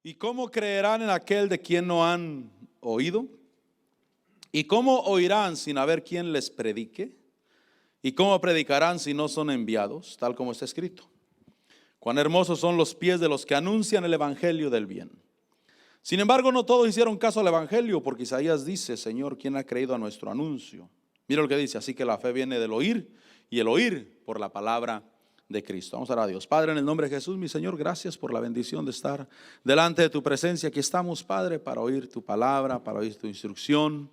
¿Y cómo creerán en aquel de quien no han oído? ¿Y cómo oirán sin haber quien les predique? ¿Y cómo predicarán si no son enviados? Tal como está escrito. Cuán hermosos son los pies de los que anuncian el evangelio del bien. Sin embargo, no todos hicieron caso al evangelio, porque Isaías dice: Señor, ¿quién ha creído a nuestro anuncio? Mira lo que dice: así que la fe viene del oír, y el oír por la palabra de Cristo. Vamos a orar a Dios. Padre, en el nombre de Jesús, mi Señor, gracias por la bendición de estar delante de tu presencia. Aquí estamos, Padre, para oír tu palabra, para oír tu instrucción.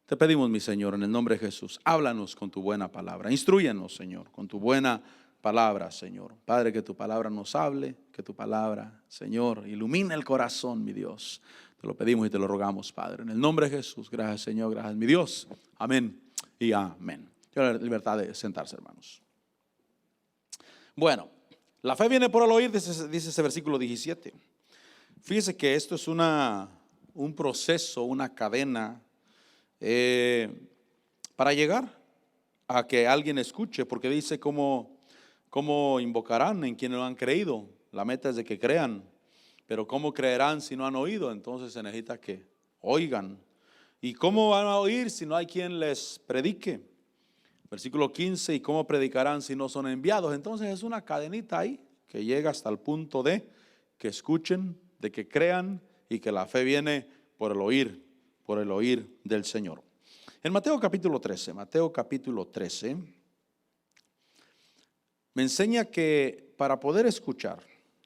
Te pedimos, mi Señor, en el nombre de Jesús, háblanos con tu buena palabra. Instrúyenos, Señor, con tu buena palabra, Señor. Padre, que tu palabra nos hable, que tu palabra, Señor, ilumine el corazón, mi Dios. Te lo pedimos y te lo rogamos, Padre, en el nombre de Jesús. Gracias, Señor, gracias, mi Dios. Amén y amén. Quiero la libertad de sentarse, hermanos. Bueno, la fe viene por el oír, dice ese versículo 17. Fíjese que esto es un proceso, una cadena para llegar a que alguien escuche, porque dice cómo invocarán en quienes no han creído. La meta es de que crean, pero cómo creerán si no han oído. Entonces se necesita que oigan. ¿Y cómo van a oír si no hay quien les predique? Versículo 15: ¿y cómo predicarán si no son enviados? Entonces es una cadenita ahí que llega hasta el punto de que escuchen, de que crean, y que la fe viene por el oír del Señor. En Mateo capítulo 13 me enseña que para poder escuchar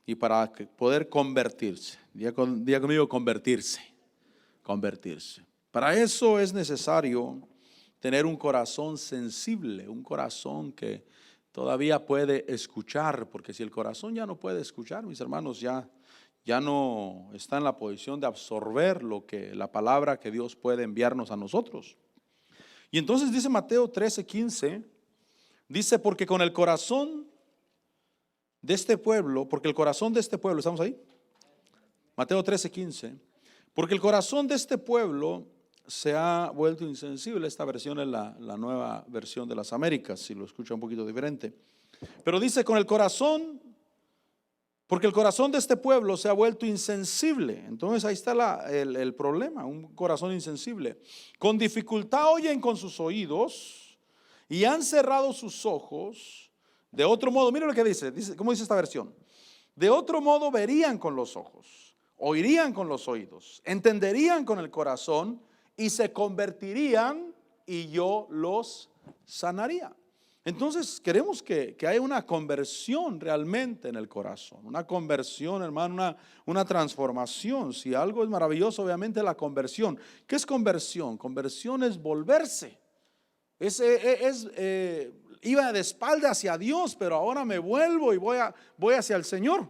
y para poder convertirse, diga conmigo, convertirse. Para eso es necesario tener un corazón sensible, un corazón que todavía puede escuchar, porque si el corazón ya no puede escuchar, mis hermanos, ya no está en la posición de absorber la palabra que Dios puede enviarnos a nosotros. Y entonces dice Mateo 13:15, dice: porque con el corazón de este pueblo, ¿estamos ahí? Mateo 13:15, porque el corazón de este pueblo se ha vuelto insensible. Esta versión es la nueva versión de las Américas, si lo escucha un poquito diferente. Pero dice porque el corazón de este pueblo se ha vuelto insensible. Entonces ahí está el problema, un corazón insensible. Con dificultad oyen con sus oídos y han cerrado sus ojos. De otro modo, mira lo que dice, ¿cómo dice esta versión? De otro modo verían con los ojos, oirían con los oídos, entenderían con el corazón y se convertirían y yo los sanaría. Entonces queremos que haya una conversión realmente en el corazón, una conversión, hermano, una transformación. Si algo es maravilloso, obviamente la conversión. ¿Qué es conversión? Conversión es volverse. Iba de espalda hacia Dios, pero ahora me vuelvo y voy hacia el Señor.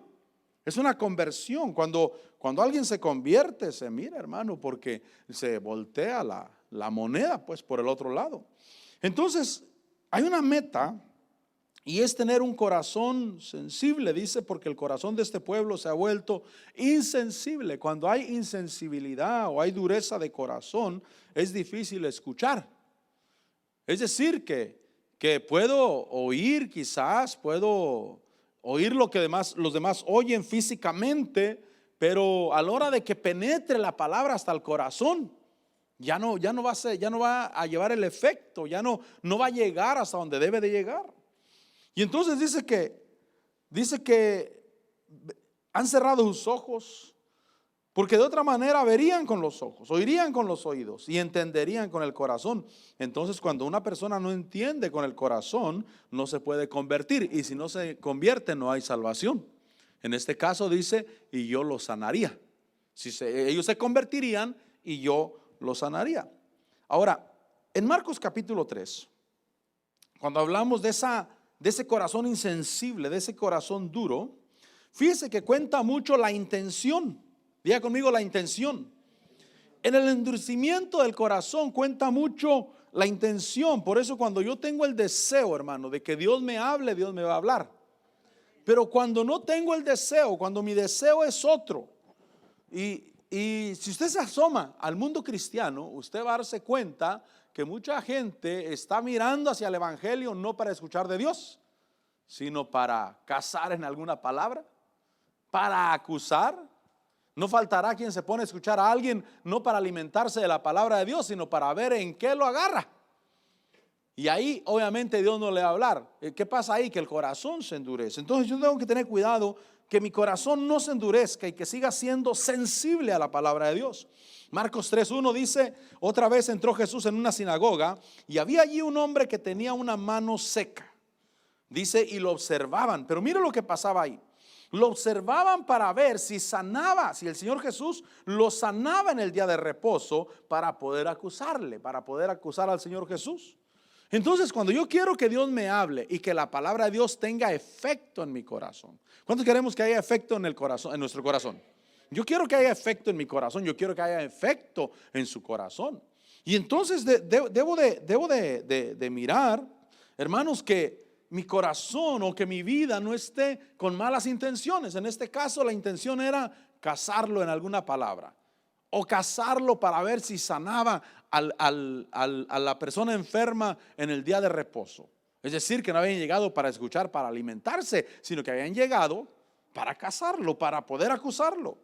Es una conversión. Cuando alguien se convierte, se mira, hermano, porque se voltea la moneda pues por el otro lado. Entonces hay una meta, y es tener un corazón sensible. Dice: porque el corazón de este pueblo se ha vuelto insensible. Cuando hay insensibilidad o hay dureza de corazón, es difícil escuchar. Es decir, que puedo oír, quizás puedo oír lo que los demás oyen físicamente, pero a la hora de que penetre la palabra hasta el corazón, ya no va a llevar el efecto, ya no va a llegar hasta donde debe de llegar. Y entonces dice que han cerrado sus ojos, porque de otra manera verían con los ojos, oirían con los oídos y entenderían con el corazón. Entonces, cuando una persona no entiende con el corazón, no se puede convertir, y si no se convierte, no hay salvación. En este caso dice: y yo los sanaría. Ellos se convertirían y yo los sanaría. Ahora, en Marcos capítulo 3, cuando hablamos de ese corazón insensible, de ese corazón duro, fíjese que cuenta mucho la intención. Diga conmigo, la intención. En el endurecimiento del corazón cuenta mucho la intención. Por eso cuando yo tengo el deseo, hermano, de que Dios me hable, Dios me va a hablar. Pero cuando no tengo el deseo, cuando mi deseo es otro, y si usted se asoma al mundo cristiano, usted va a darse cuenta que mucha gente está mirando hacia el evangelio no para escuchar de Dios, sino para cazar en alguna palabra, para acusar, No faltará quien se pone a escuchar a alguien no para alimentarse de la palabra de Dios, sino para ver en qué lo agarra. Y ahí obviamente Dios no le va a hablar. ¿Qué pasa ahí? Que el corazón se endurece. Entonces yo tengo que tener cuidado que mi corazón no se endurezca y que siga siendo sensible a la palabra de Dios. Marcos 3:1 dice: otra vez entró Jesús en una sinagoga y había allí un hombre que tenía una mano seca. Dice, y lo observaban. Pero mira lo que pasaba ahí. Lo observaban para ver si sanaba, si el Señor Jesús lo sanaba en el día de reposo, para poder acusarle, para poder acusar al Señor Jesús. Entonces, cuando yo quiero que Dios me hable y que la palabra de Dios tenga efecto en mi corazón, ¿cuántos queremos que haya efecto en el corazón, en nuestro corazón? Yo quiero que haya efecto en mi corazón, yo quiero que haya efecto en su corazón. Y entonces debo de mirar, hermanos, que mi corazón o que mi vida no esté con malas intenciones. En este caso la intención era casarlo en alguna palabra, o casarlo para ver si sanaba a la persona enferma en el día de reposo. Es decir, que no habían llegado para escuchar, para alimentarse, sino que habían llegado para casarlo, para poder acusarlo.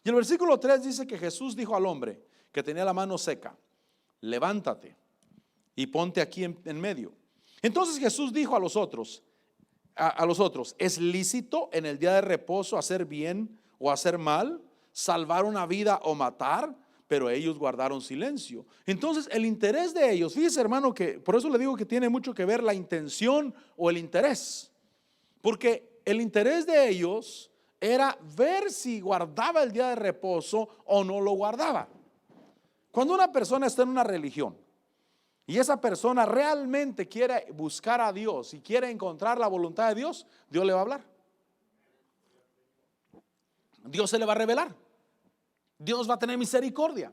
Y el versículo 3 dice que Jesús dijo al hombre que tenía la mano seca: levántate y ponte aquí en medio. Entonces Jesús dijo a los otros, ¿es lícito en el día de reposo hacer bien o hacer mal, salvar una vida o matar? Pero ellos guardaron silencio. Entonces el interés de ellos, fíjese hermano, que por eso le digo que tiene mucho que ver la intención o el interés. Porque el interés de ellos era ver si guardaba el día de reposo o no lo guardaba. Cuando una persona está en una religión y esa persona realmente quiere buscar a Dios y quiere encontrar la voluntad de Dios, Dios le va a hablar. Dios se le va a revelar. Dios va a tener misericordia.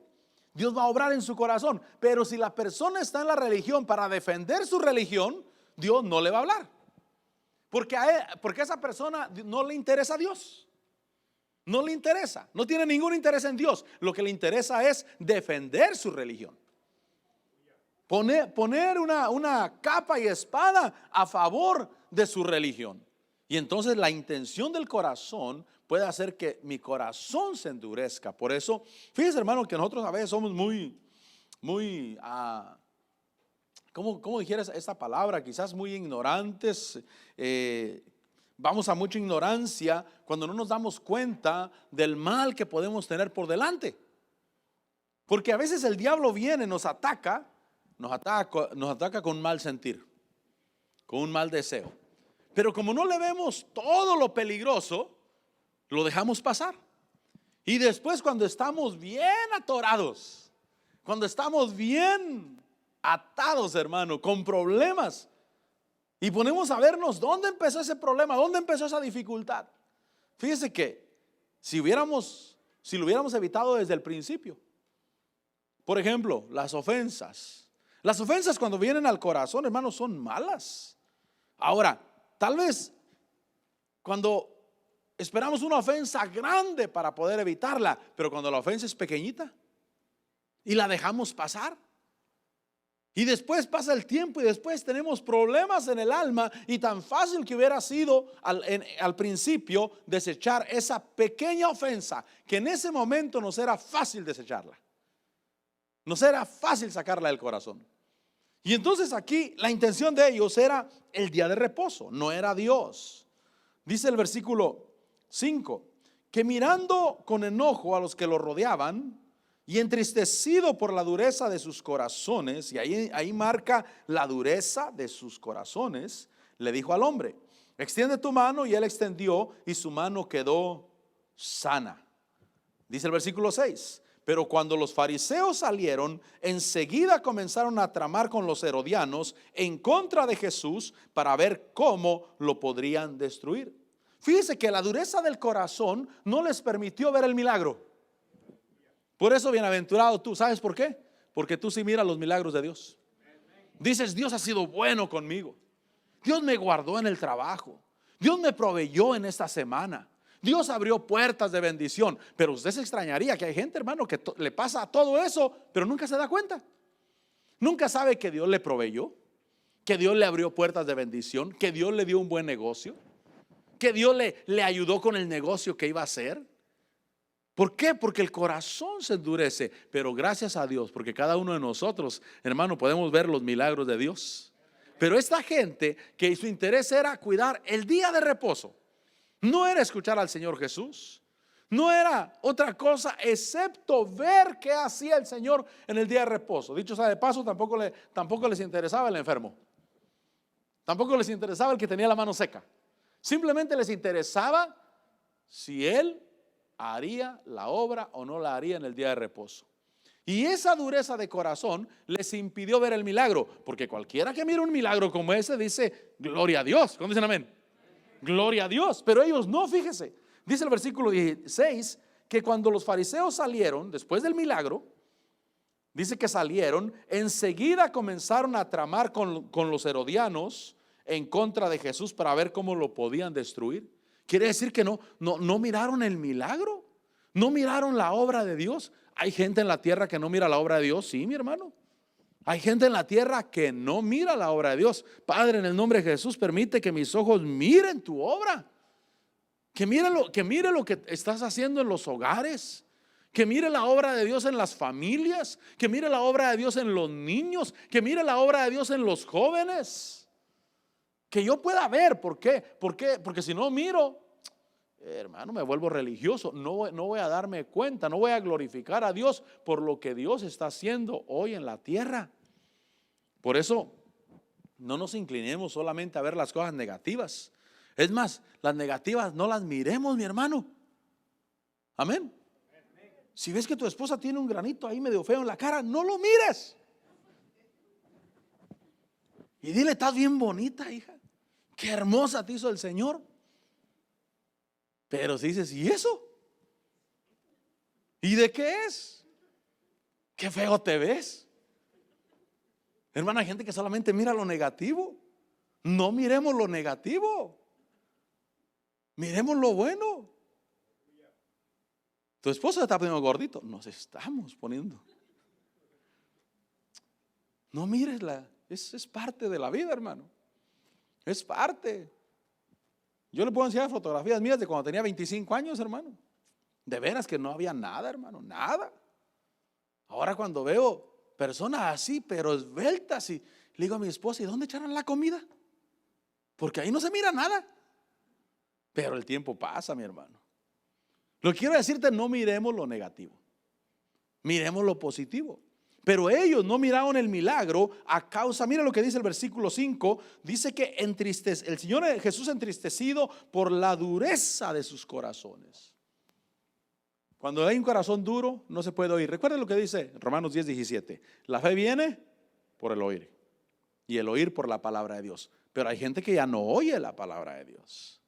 Dios va a obrar en su corazón. Pero si la persona está en la religión para defender su religión, Dios no le va a hablar. Porque a esa persona no le interesa a Dios. No le interesa. No tiene ningún interés en Dios. Lo que le interesa es defender su religión. Poner una capa y espada a favor de su religión. Y entonces la intención del corazón puede hacer que mi corazón se endurezca. Por eso, fíjese hermano, que nosotros a veces somos muy ¿cómo dijera esta palabra? Quizás muy ignorantes. Vamos a mucha ignorancia cuando no nos damos cuenta del mal que podemos tener por delante. Porque a veces el diablo viene, nos ataca con un mal sentir, con un mal deseo. Pero como no le vemos todo lo peligroso, lo dejamos pasar. Y después, cuando estamos bien atorados, cuando estamos bien atados, hermano, con problemas, y ponemos a vernos dónde empezó ese problema, dónde empezó esa dificultad. Fíjese que si lo hubiéramos evitado desde el principio. Por ejemplo, las ofensas. Las ofensas cuando vienen al corazón, hermanos, son malas. Ahora, tal vez cuando esperamos una ofensa grande para poder evitarla, pero cuando la ofensa es pequeñita y la dejamos pasar, y después pasa el tiempo y después tenemos problemas en el alma, y tan fácil que hubiera sido al principio desechar esa pequeña ofensa, que en ese momento nos era fácil desecharla, nos era fácil sacarla del corazón. Y entonces aquí la intención de ellos era el día de reposo, no era Dios. Dice el versículo 5, que mirando con enojo a los que lo rodeaban y entristecido por la dureza de sus corazones, y ahí marca la dureza de sus corazones, le dijo al hombre: extiende tu mano. Y él extendió y su mano quedó sana. Dice el versículo 6, pero cuando los fariseos salieron, enseguida comenzaron a tramar con los herodianos en contra de Jesús para ver cómo lo podrían destruir. Fíjese que la dureza del corazón no les permitió ver el milagro. Por eso, bienaventurado tú. ¿Sabes por qué? Porque tú sí miras los milagros de Dios. Dices: Dios ha sido bueno conmigo. Dios me guardó en el trabajo. Dios me proveyó en esta semana. Dios abrió puertas de bendición. Pero usted se extrañaría que hay gente, hermano, que le pasa todo eso, pero nunca se da cuenta. Nunca sabe que Dios le proveyó, que Dios le abrió puertas de bendición, que Dios le dio un buen negocio, que Dios le ayudó con el negocio que iba a hacer. ¿Por qué? Porque el corazón se endurece. Pero gracias a Dios, porque cada uno de nosotros, hermano, podemos ver los milagros de Dios. Pero esta gente que su interés era cuidar el día de reposo, no era escuchar al Señor Jesús, no era otra cosa excepto ver qué hacía el Señor en el día de reposo. Dicho sea de paso, tampoco les interesaba el enfermo, tampoco les interesaba el que tenía la mano seca. Simplemente les interesaba si Él haría la obra o no la haría en el día de reposo. Y esa dureza de corazón les impidió ver el milagro, porque cualquiera que mire un milagro como ese dice gloria a Dios. ¿Cuándo dicen amén? Gloria a Dios. Pero ellos no, fíjese. Dice el versículo 16 que cuando los fariseos salieron después del milagro, dice que salieron, enseguida comenzaron a tramar con los herodianos en contra de Jesús para ver cómo lo podían destruir. Quiere decir que no miraron el milagro, no miraron la obra de Dios. Hay gente en la tierra que no mira la obra de Dios, sí, mi hermano. Hay gente en la tierra que no mira la obra de Dios. Padre, en el nombre de Jesús, permite que mis ojos miren tu obra. Que mire lo que estás haciendo en los hogares. Que mire la obra de Dios en las familias. Que mire la obra de Dios en los niños. Que mire la obra de Dios en los jóvenes. Que yo pueda ver. ¿Por qué? Porque si no miro, hermano, me vuelvo religioso. No voy a darme cuenta, no voy a glorificar a Dios por lo que Dios está haciendo hoy en la tierra. Por eso no nos inclinemos solamente a ver las cosas negativas. Es más, las negativas no las miremos, mi hermano. Amén. Si ves que tu esposa tiene un granito ahí medio feo en la cara, no lo mires. Y dile, estás bien bonita, hija. Qué hermosa te hizo el Señor. Pero si dices, ¿y eso? ¿Y de qué es? Qué feo te ves. Hermano, hay gente que solamente mira lo negativo. No miremos lo negativo. Miremos lo bueno. Tu esposa está poniendo gordito. Nos estamos poniendo. No mires es parte de la vida, hermano. Es parte. Yo le puedo enseñar fotografías mías de cuando tenía 25 años, hermano. De veras que no había nada, hermano, nada. Ahora cuando veo personas así, pero esbeltas, y le digo a mi esposa, ¿y dónde echaron la comida? Porque ahí no se mira nada. Pero el tiempo pasa, mi hermano. Lo que quiero decirte, no miremos lo negativo. Miremos lo positivo. Pero ellos no miraron el milagro a causa, mira lo que dice el versículo 5, dice que el Señor Jesús entristecido por la dureza de sus corazones. Cuando hay un corazón duro, no se puede oír. Recuerden lo que dice Romanos 10:17. La fe viene por el oír, y el oír por la palabra de Dios. Pero hay gente que ya no oye la palabra de Dios.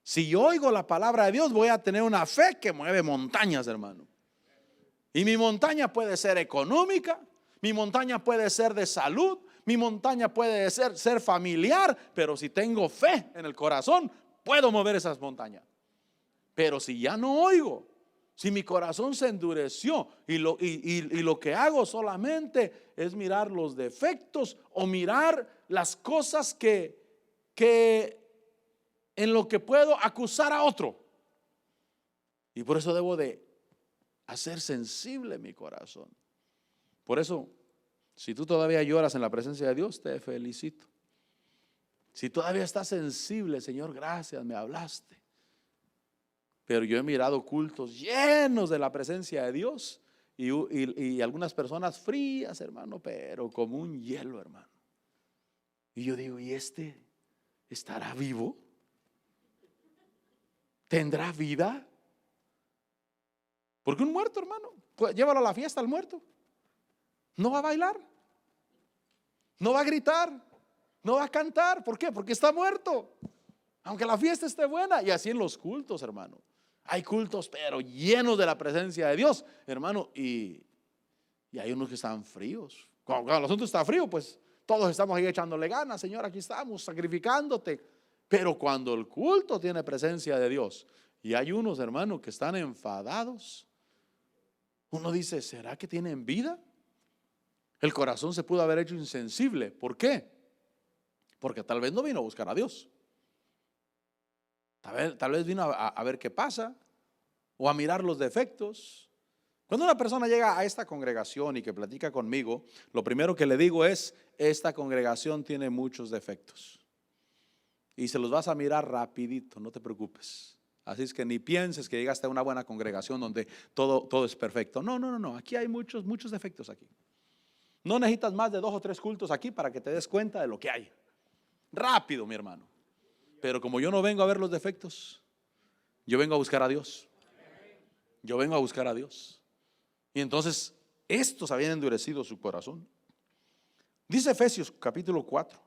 Si yo oigo la palabra de Dios, voy a tener una fe que mueve montañas, hermano. Y mi montaña puede ser económica, mi montaña puede ser de salud, mi montaña puede ser familiar, pero si tengo fe en el corazón, puedo mover esas montañas. Pero si ya no oigo, si mi corazón se endureció y lo que hago solamente es mirar los defectos o mirar las cosas que en lo que puedo acusar a otro. Y por eso debo de hacer sensible mi corazón. Por eso, si tú todavía lloras en la presencia de Dios, te felicito. Si todavía estás sensible, Señor, gracias, me hablaste. Pero yo he mirado cultos llenos de la presencia de Dios y algunas personas frías, hermano, pero como un hielo, hermano. Y yo digo, ¿y este estará vivo? ¿Tendrá vida? Porque un muerto, hermano, pues llévalo a la fiesta al muerto. No va a bailar, no va a gritar, no va a cantar. ¿Por qué? Porque está muerto. Aunque la fiesta esté buena. Y así en los cultos, hermano. Hay cultos pero llenos de la presencia de Dios, hermano. Y hay unos que están fríos. Cuando el asunto está frío, pues todos estamos ahí echándole ganas. Señor, aquí estamos sacrificándote. Pero cuando el culto tiene presencia de Dios y hay unos, hermanos, que están enfadados, uno dice, ¿será que tienen vida? El corazón se pudo haber hecho insensible. ¿Por qué? Porque tal vez no vino a buscar a Dios. Tal vez vino a ver qué pasa. o a mirar los defectos. Cuando una persona llega a esta congregación y que platica conmigo, lo primero que le digo es: esta congregación tiene muchos defectos y se los vas a mirar rapidito, no te preocupes. Así es que ni pienses que llegaste a una buena congregación donde todo es perfecto. No, aquí hay muchos defectos aquí. No necesitas más de 2 o 3 cultos aquí para que te des cuenta de lo que hay. Rápido, mi hermano. Pero como yo no vengo a ver los defectos, yo vengo a buscar a Dios. Yo vengo a buscar a Dios. Y entonces estos habían endurecido su corazón. Dice Efesios capítulo 4.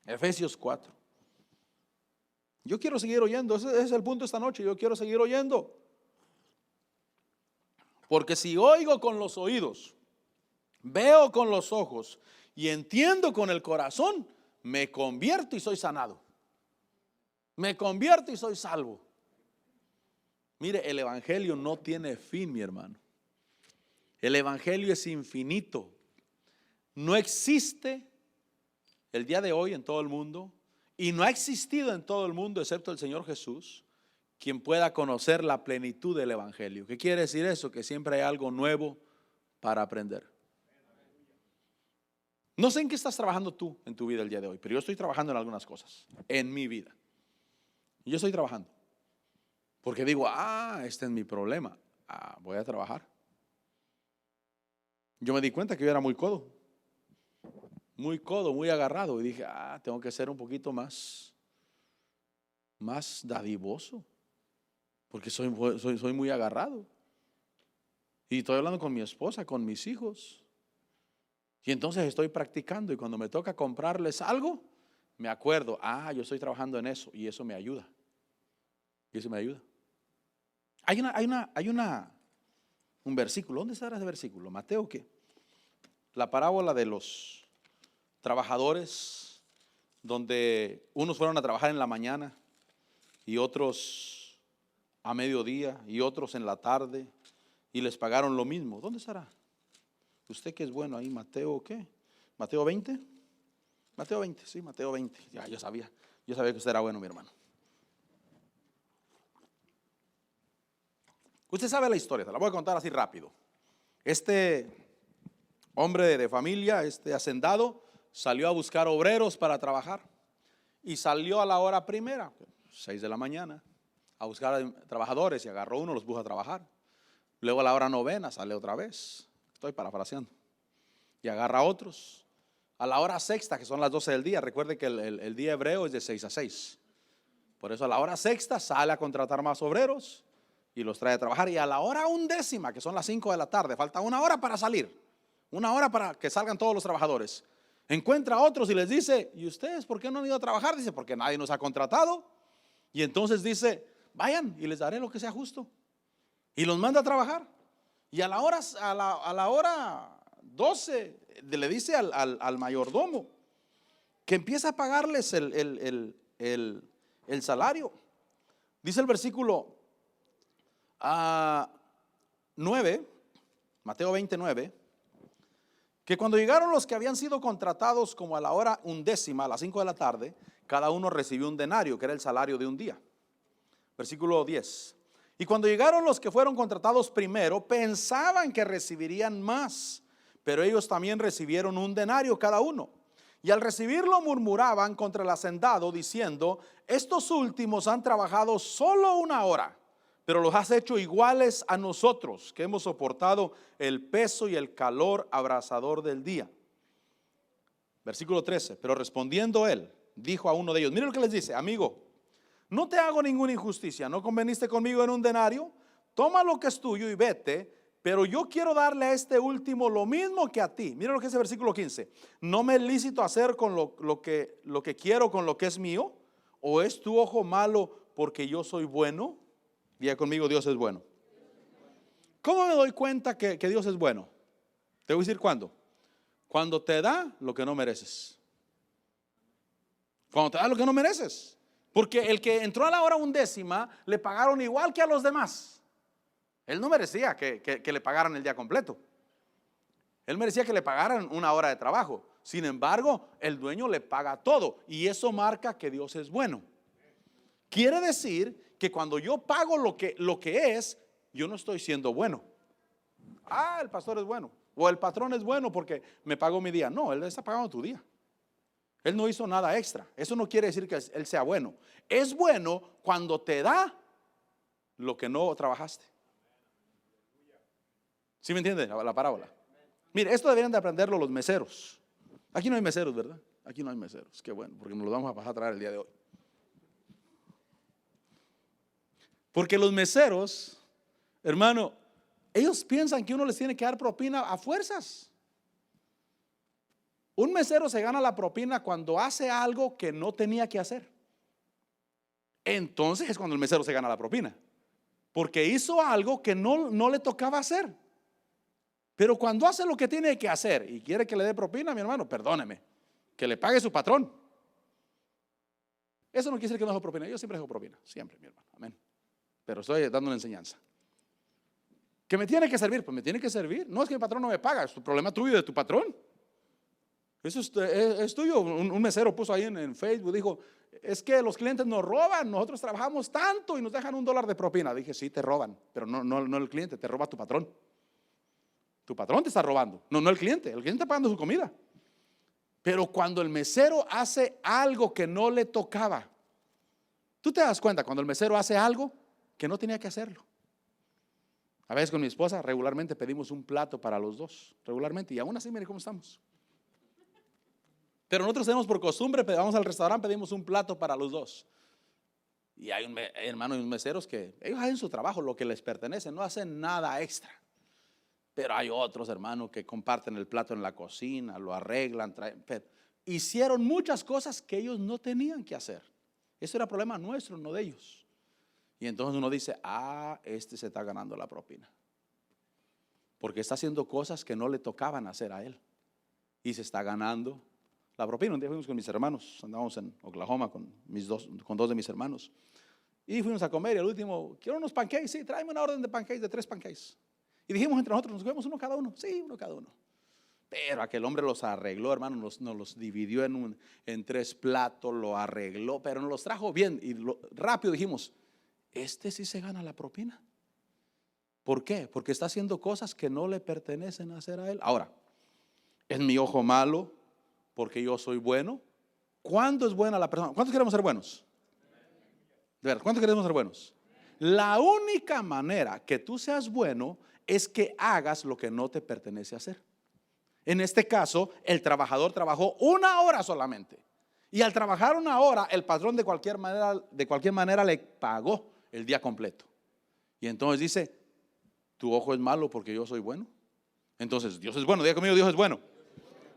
Efesios 4. Yo quiero seguir oyendo, ese es el punto esta noche, yo quiero seguir oyendo. Porque si oigo con los oídos, veo con los ojos y entiendo con el corazón, me convierto y soy sanado. Me convierto y soy salvo. Mire, el evangelio no tiene fin, mi hermano. El evangelio es infinito. No existe el día de hoy en todo el mundo, y no ha existido en todo el mundo excepto el Señor Jesús, quien pueda conocer la plenitud del evangelio. ¿Qué quiere decir eso? Que siempre hay algo nuevo para aprender. No sé en qué estás trabajando tú en tu vida el día de hoy, pero yo estoy trabajando en algunas cosas en mi vida. Yo estoy trabajando porque digo: este es mi problema. Voy a trabajar. Yo me di cuenta que yo era muy codo, muy agarrado, y dije: tengo que ser un poquito más dadivoso, porque soy muy agarrado. Y estoy hablando con mi esposa, con mis hijos. Y entonces estoy practicando, y cuando me toca comprarles algo, me acuerdo: yo estoy trabajando en eso, y eso me ayuda. Y eso me ayuda. Hay un versículo. ¿Dónde estará ese versículo? ¿Mateo qué? La parábola de los trabajadores, donde unos fueron a trabajar en la mañana y otros a mediodía y otros en la tarde, y les pagaron lo mismo. ¿Dónde estará? Usted que es bueno ahí. ¿Mateo qué? ¿Mateo 20? Mateo 20, sí, Mateo 20. Ya, yo sabía que usted era bueno, mi hermano. Usted sabe la historia, se la voy a contar así rápido. Este hombre de familia, este hacendado, salió a buscar obreros para trabajar, y salió a la hora primera, 6 de la mañana, a buscar trabajadores, y agarró uno, los puso a trabajar. Luego a la hora novena sale otra vez, estoy parafraseando, y agarra a otros. A la hora sexta, que son las 12 del día, recuerde que el día hebreo es de 6 a 6. Por eso a la hora sexta sale a contratar más obreros y los trae a trabajar. Y a la hora 11, que son las 5 de la tarde, falta 1 hora para salir, 1 hora para que salgan todos los trabajadores, encuentra a otros y les dice: ¿y ustedes por qué no han ido a trabajar? Dice: porque nadie nos ha contratado. Y entonces dice: vayan y les daré lo que sea justo. Y los manda a trabajar. Y a la hora 12 le dice al mayordomo que empieza a pagarles el salario. Dice el versículo 9, Mateo 29, que cuando llegaron los que habían sido contratados como a la hora 11, a las 5 de la tarde, cada uno recibió un denario, que era el salario de un día. Versículo 10. Y cuando llegaron los que fueron contratados primero, pensaban que recibirían más, pero ellos también recibieron un denario cada uno. Y al recibirlo murmuraban contra el hacendado, diciendo: estos últimos han trabajado solo 1 hora, pero los has hecho iguales a nosotros, que hemos soportado el peso y el calor abrasador del día. Versículo 13. Pero respondiendo él, dijo a uno de ellos: miren lo que les dice: amigo, no te hago ninguna injusticia, ¿no conveniste conmigo en un denario? Toma lo que es tuyo y vete, pero yo quiero darle a este último lo mismo que a ti. Miren lo que dice el versículo 15. ¿No me es lícito hacer con lo que quiero con lo que es mío? ¿O es tu ojo malo porque yo soy bueno? Diga conmigo: Dios es bueno. ¿Cómo me doy cuenta que Dios es bueno? Te voy a decir cuándo. Cuando te da lo que no mereces. Cuando te da lo que no mereces. Porque el que entró a la hora 11 le pagaron igual que a los demás. Él no merecía que le pagaran el día completo. Él merecía que le pagaran 1 hora de trabajo. Sin embargo, el dueño le paga todo, y eso marca que Dios es bueno. Quiere decir que cuando yo pago lo que es, yo no estoy siendo bueno. Ah, el pastor es bueno, o el patrón es bueno porque me pagó mi día. No, él está pagando tu día. Él no hizo nada extra. Eso no quiere decir que él sea bueno. Es bueno cuando te da lo que no trabajaste. ¿Sí me entiende la parábola? Mire, esto deberían de aprenderlo los meseros. Aquí no hay meseros, ¿verdad? Aquí no hay meseros. Qué bueno, porque nos los vamos a pasar a traer el día de hoy. Porque los meseros, hermano, ellos piensan que uno les tiene que dar propina a fuerzas. Un mesero se gana la propina cuando hace algo que no tenía que hacer. Entonces es cuando el mesero se gana la propina, porque hizo algo que no le tocaba hacer. Pero cuando hace lo que tiene que hacer y quiere que le dé propina, mi hermano, perdóneme, que le pague su patrón. Eso no quiere decir que no dejo propina. Yo siempre dejo propina, siempre, mi hermano, amén. Pero estoy dando una enseñanza. ¿Que me tiene que servir? Pues me tiene que servir. No es que mi patrón no me paga, es un problema tuyo y de tu patrón. Eso es tuyo. Un mesero puso ahí en Facebook, dijo, es que los clientes nos roban, nosotros trabajamos tanto y nos dejan $1 de propina. Dije, sí, te roban, pero no el cliente, te roba tu patrón. Tu patrón te está robando, no el cliente está pagando su comida. Pero cuando el mesero hace algo que no le tocaba, tú te das cuenta cuando el mesero hace algo que no tenía que hacerlo. A veces con mi esposa regularmente pedimos un plato para los dos, regularmente, y aún así mire cómo estamos. Pero nosotros tenemos por costumbre, vamos al restaurante, pedimos un plato para los dos. Y hay hermano y unos meseros que ellos hacen su trabajo, lo que les pertenece, no hacen nada extra. Pero hay otros, hermanos, que comparten el plato en la cocina, lo arreglan, hicieron muchas cosas que ellos no tenían que hacer. Eso era problema nuestro, no de ellos. Y entonces uno dice, este se está ganando la propina, porque está haciendo cosas que no le tocaban hacer a él, y se está ganando la propina. Un día fuimos con mis hermanos, andábamos en Oklahoma con dos de mis hermanos, y fuimos a comer, y al último, quiero unos pancakes, sí, tráeme una orden de pancakes, de 3 pancakes. Y dijimos entre nosotros, nos comemos uno cada uno. Sí, uno cada uno. Pero aquel hombre los arregló, hermano, nos los dividió en 3 platos, lo arregló, pero nos los trajo bien. Y rápido dijimos, este sí se gana la propina. ¿Por qué? Porque está haciendo cosas que no le pertenecen a hacer a él. Ahora, ¿es mi ojo malo porque yo soy bueno? ¿Cuándo es buena la persona? ¿Cuántos queremos ser buenos? De verdad, ¿cuántos queremos ser buenos? La única manera que tú seas bueno es que hagas lo que no te pertenece hacer. En este caso, el trabajador trabajó 1 hora solamente, y al trabajar 1 hora, el patrón de cualquier manera le pagó el día completo. Y entonces dice, tu ojo es malo porque yo soy bueno. Entonces Dios es bueno, diga conmigo, Dios es bueno.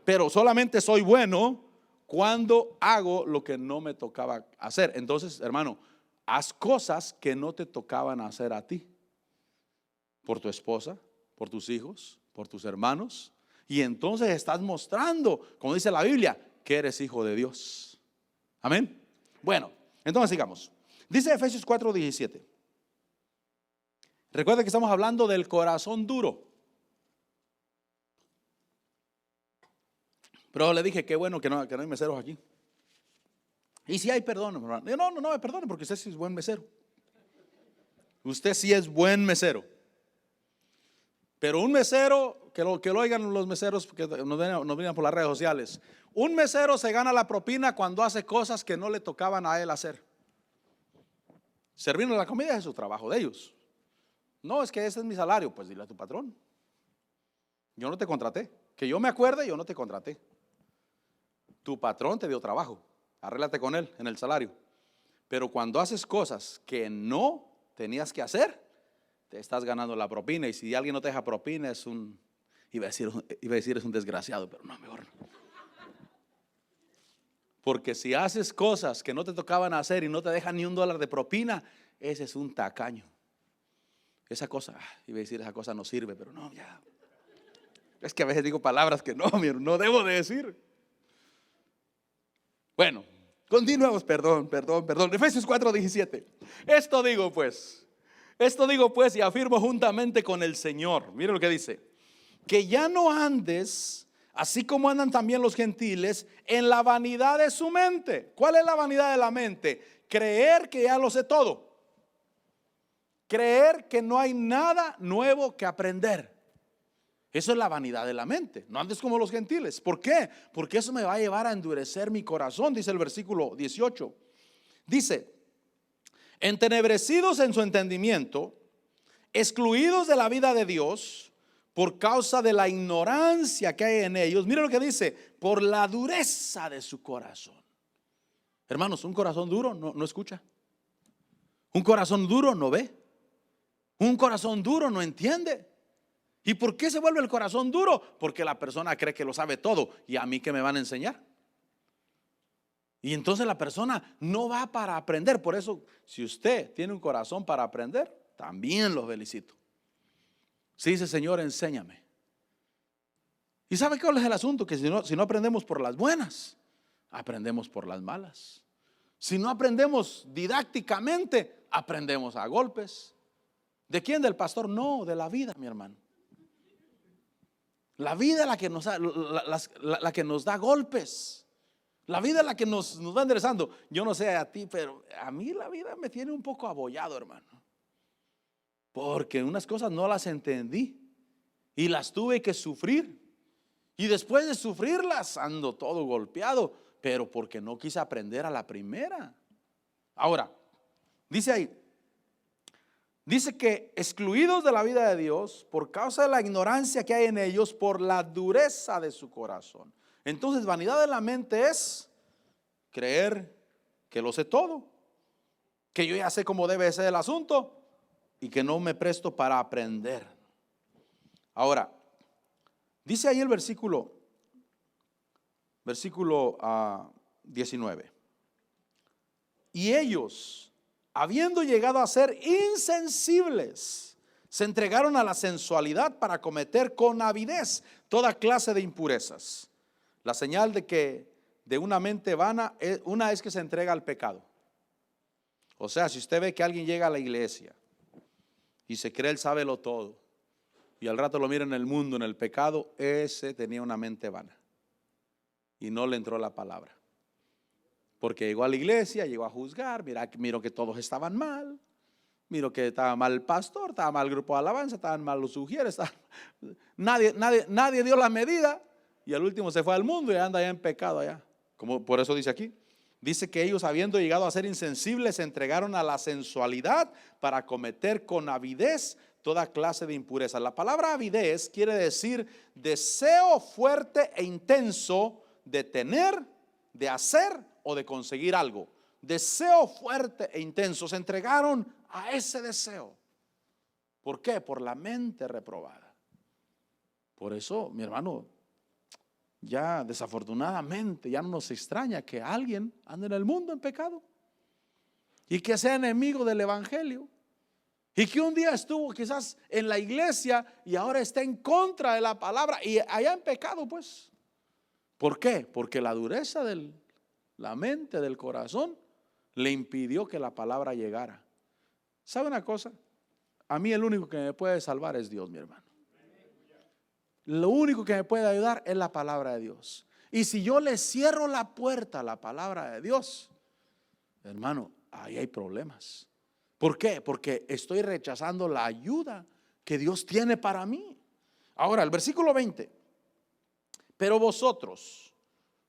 Pero solamente soy bueno cuando hago lo que no me tocaba hacer. Entonces, hermano, haz cosas que no te tocaban hacer a ti, por tu esposa, por tus hijos, por tus hermanos, y entonces estás mostrando, como dice la Biblia, que eres hijo de Dios. Amén. Bueno, entonces sigamos. Dice Efesios 4:17. Recuerda que estamos hablando del corazón duro. Pero le dije, qué bueno que no hay meseros aquí. Y si hay, perdón, hermano. No me perdone, porque usted sí es buen mesero. Usted sí es buen mesero. Pero un mesero, que lo oigan los meseros que nos vienen por las redes sociales. Un mesero se gana la propina cuando hace cosas que no le tocaban a él hacer. Servirnos la comida es su trabajo de ellos. No, es que ese es mi salario. Pues dile a tu patrón, yo no te contraté. Que yo me acuerde, yo no te contraté. Tu patrón te dio trabajo, arréglate con él en el salario. Pero cuando haces cosas que no tenías que hacer, te estás ganando la propina. Y si alguien no te deja propina, iba a decir es un desgraciado, pero no, mejor no. Porque si haces cosas que no te tocaban hacer y no te dejan ni $1 de propina, ese es un tacaño. Esa cosa, iba a decir esa cosa no sirve, pero no, ya. Es que a veces digo palabras que no debo de decir. Bueno, continuemos, perdón. Efesios 4:17. Esto digo pues y afirmo juntamente con el Señor. Mire lo que dice: que ya no andes así como andan también los gentiles en la vanidad de su mente. ¿Cuál es la vanidad de la mente? Creer que ya lo sé todo. creer que no hay nada nuevo que aprender. Eso es la vanidad de la mente. No andes como los gentiles. ¿Por qué? Porque eso me va a llevar a endurecer mi corazón, dice el versículo 18. Dice: entenebrecidos en su entendimiento, excluidos de la vida de Dios por causa de la ignorancia que hay en ellos. Mira lo que dice: por la dureza de su corazón. Hermanos, un corazón duro no escucha. Un corazón duro no ve. Un corazón duro no entiende. ¿Y por qué se vuelve el corazón duro? Porque la persona cree que lo sabe todo. ¿Y a mí qué me van a enseñar? Y entonces la persona no va para aprender. Por eso, si usted tiene un corazón para aprender, también lo felicito. Si dice: Señor, enséñame. ¿Y sabe cuál es el asunto? Que si no aprendemos por las buenas, aprendemos por las malas. Si no aprendemos didácticamente, aprendemos a golpes. ¿De quién? ¿Del pastor? No, de la vida, mi hermano. La vida es la que nos da golpes. La vida es la que nos va enderezando. Yo no sé a ti, pero a mí la vida me tiene un poco abollado, hermano. Porque unas cosas no las entendí y las tuve que sufrir. Y después de sufrirlas ando todo golpeado, pero porque no quise aprender a la primera. Ahora, dice ahí, dice que excluidos de la vida de Dios por causa de la ignorancia que hay en ellos, por la dureza de su corazón. Entonces, vanidad de la mente es creer que lo sé todo, que yo ya sé cómo debe ser el asunto y que no me presto para aprender. Ahora, dice ahí el versículo 19. Y ellos, habiendo llegado a ser insensibles, se entregaron a la sensualidad para cometer con avidez toda clase de impurezas. La señal de una mente vana, una es que se entrega al pecado. O sea, si usted ve que alguien llega a la iglesia y se cree él sábelo todo, y al rato lo mira en el mundo, en el pecado, ese tenía una mente vana y no le entró la palabra. Porque llegó a la iglesia, llegó a juzgar, miro que todos estaban mal, miro que estaba mal el pastor, estaba mal el grupo de alabanza, estaban mal los sugieres, nadie dio la medida, y al último se fue al mundo y anda allá en pecado allá. Como por eso dice aquí, dice que ellos, habiendo llegado a ser insensibles, se entregaron a la sensualidad para cometer con avidez toda clase de impureza. La palabra avidez quiere decir deseo fuerte e intenso de tener, de hacer o de conseguir algo. Deseo fuerte e intenso. Se entregaron a ese deseo. ¿Por qué? Por la mente reprobada. Por eso, mi hermano, ya desafortunadamente ya no nos extraña que alguien ande en el mundo en pecado y que sea enemigo del evangelio y que un día estuvo quizás en la iglesia y ahora está en contra de la palabra y allá en pecado, pues. ¿Por qué? Porque la dureza de la mente, del corazón, le impidió que la palabra llegara. ¿Sabe una cosa? A mí el único que me puede salvar es Dios, mi hermano. Lo único que me puede ayudar es la palabra de Dios. Y si yo le cierro la puerta a la palabra de Dios, hermano, ahí hay problemas. ¿Por qué? Porque estoy rechazando la ayuda que Dios tiene para mí. Ahora, el versículo 20. Pero vosotros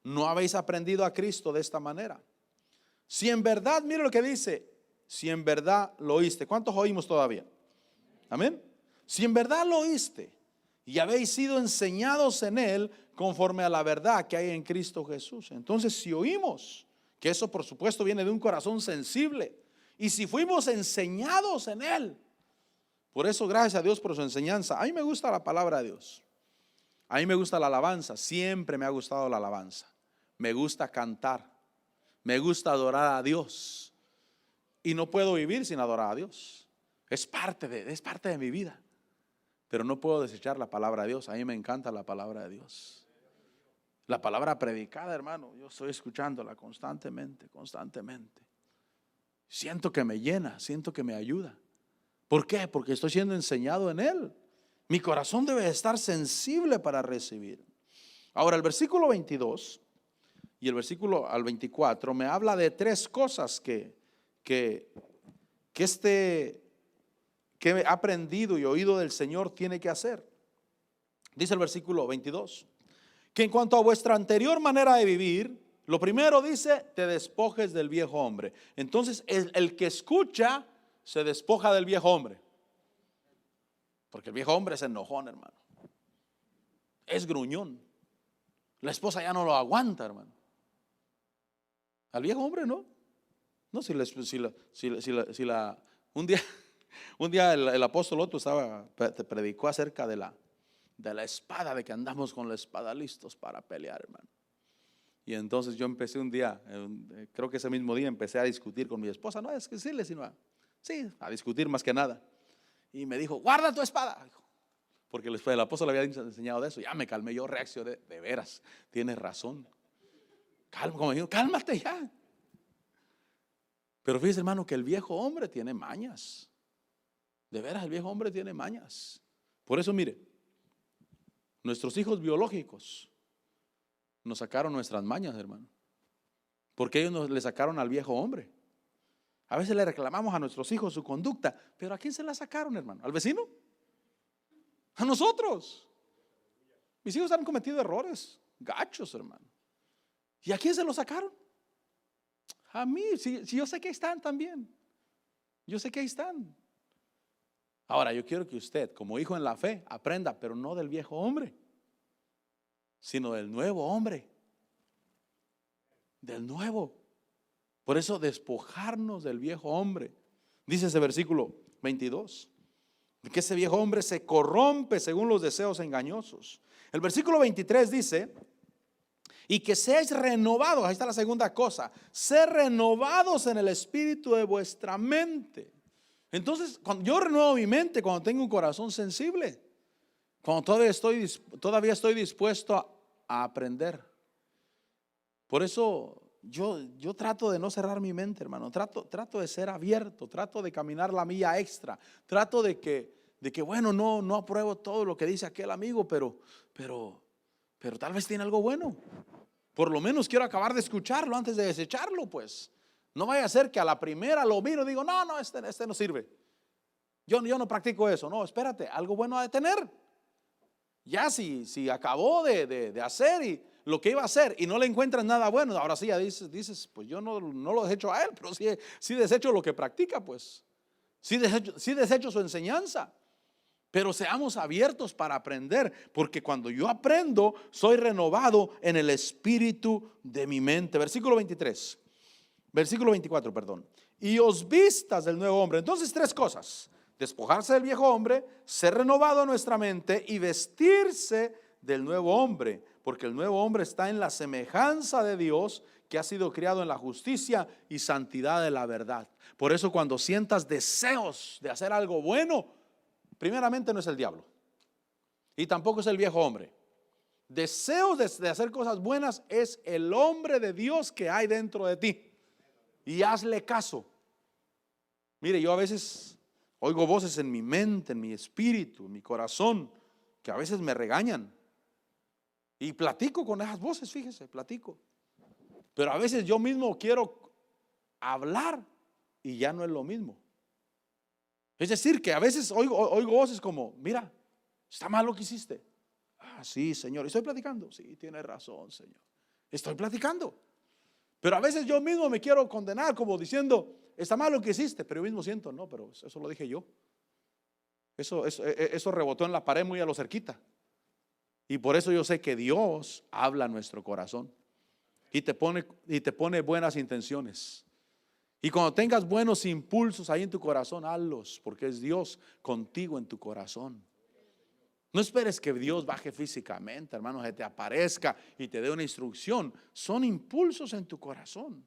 no habéis aprendido a Cristo de esta manera. Si en verdad, mire lo que dice, si en verdad lo oíste. ¿Cuántos oímos todavía? Amén. Si en verdad lo oíste y habéis sido enseñados en él conforme a la verdad que hay en Cristo Jesús. Entonces, si oímos, que eso por supuesto viene de un corazón sensible, y si fuimos enseñados en él, por eso gracias a Dios por su enseñanza. A mí me gusta la palabra de Dios. A mí me gusta la alabanza, siempre me ha gustado la alabanza. Me gusta cantar, me gusta adorar a Dios. Y no puedo vivir sin adorar a Dios. Es parte de mi vida. Pero no puedo desechar la palabra de Dios. A mí me encanta la palabra de Dios. La palabra predicada, hermano, yo estoy escuchándola constantemente. Siento que me llena, siento que me ayuda. ¿Por qué? Porque estoy siendo enseñado en él. Mi corazón debe estar sensible para recibir. Ahora, el versículo 22 y el versículo al 24 me habla de tres cosas que este que ha aprendido y oído del Señor tiene que hacer. Dice el versículo 22, que en cuanto a vuestra anterior manera de vivir, lo primero dice, te despojes del viejo hombre. Entonces el que escucha se despoja del viejo hombre. Porque el viejo hombre es enojón, hermano. Es gruñón. La esposa ya no lo aguanta, hermano. Al viejo hombre no. No, un día el apóstol Otto predicó acerca de la espada, de que andamos con la espada listos para pelear, hermano. Y entonces yo empecé un día, creo que ese mismo día empecé a discutir con mi esposa. No es que decirle, sino a discutir más que nada. Y me dijo, guarda tu espada. Porque el apóstol le había enseñado de eso. Ya me calmé, yo reaccioné, de veras, tienes razón. Cálmate ya. Pero fíjese, hermano, que el viejo hombre tiene mañas. De veras, el viejo hombre tiene mañas. Por eso, mire, nuestros hijos biológicos nos sacaron nuestras mañas, hermano. Porque ellos le sacaron al viejo hombre. A veces le reclamamos a nuestros hijos su conducta, pero ¿a quién se la sacaron, hermano? ¿Al vecino? A nosotros. Mis hijos han cometido errores gachos, hermano. ¿Y a quién se lo sacaron? A mí, si yo sé que ahí están también. Yo sé que ahí están. Ahora, yo quiero que usted, como hijo en la fe, aprenda, pero no del viejo hombre, sino del nuevo hombre. Del nuevo. Por eso despojarnos del viejo hombre. Dice ese versículo 22, que ese viejo hombre se corrompe según los deseos engañosos. El versículo 23 dice, y que seáis renovados, ahí está la segunda cosa, ser renovados en el espíritu de vuestra mente. Entonces, cuando yo renuevo mi mente, cuando tengo un corazón sensible, cuando todavía estoy dispuesto a aprender. Por eso yo trato de no cerrar mi mente, hermano. Trato de ser abierto, trato de caminar la milla extra, trato de que bueno, no apruebo todo lo que dice aquel amigo, pero tal vez tiene algo bueno. Por lo menos quiero acabar de escucharlo antes de desecharlo, pues. No vaya a ser que a la primera lo miro y digo, no, este no sirve. Yo no practico eso. No, espérate, algo bueno ha de tener. Ya si acabó de hacer y lo que iba a hacer y no le encuentras nada bueno, ahora sí ya dices, pues yo no lo desecho a él, pero sí desecho lo que practica, pues. Sí desecho su enseñanza. Pero seamos abiertos para aprender, porque cuando yo aprendo, soy renovado en el espíritu de mi mente. Versículo 24, perdón. Y os vistas del nuevo hombre. Entonces, tres cosas: despojarse del viejo hombre, ser renovado en nuestra mente y vestirse del nuevo hombre, porque el nuevo hombre está en la semejanza de Dios, que ha sido criado en la justicia y santidad de la verdad. Por eso, cuando sientas deseos de hacer algo bueno, primeramente no es el diablo y tampoco es el viejo hombre. Deseos de hacer cosas buenas es el hombre de Dios que hay dentro de ti. Y hazle caso. Mire, yo a veces oigo voces en mi mente, en mi espíritu, en mi corazón, que a veces me regañan. Y platico con esas voces, fíjese, platico. Pero a veces yo mismo quiero hablar y ya no es lo mismo. Es decir, que a veces oigo voces como, mira, está mal lo que hiciste. Ah, sí, Señor. ¿Estoy platicando? Sí, tiene razón, Señor. Estoy platicando. Pero a veces yo mismo me quiero condenar como diciendo, está mal lo que hiciste. Pero yo mismo siento, no, pero eso lo dije yo. Eso rebotó en la pared muy a lo cerquita. Y por eso yo sé que Dios habla a nuestro corazón y te pone buenas intenciones. Y cuando tengas buenos impulsos ahí en tu corazón, hazlos, porque es Dios contigo en tu corazón. No esperes que Dios baje físicamente, hermano, que te aparezca y te dé una instrucción. Son impulsos en tu corazón,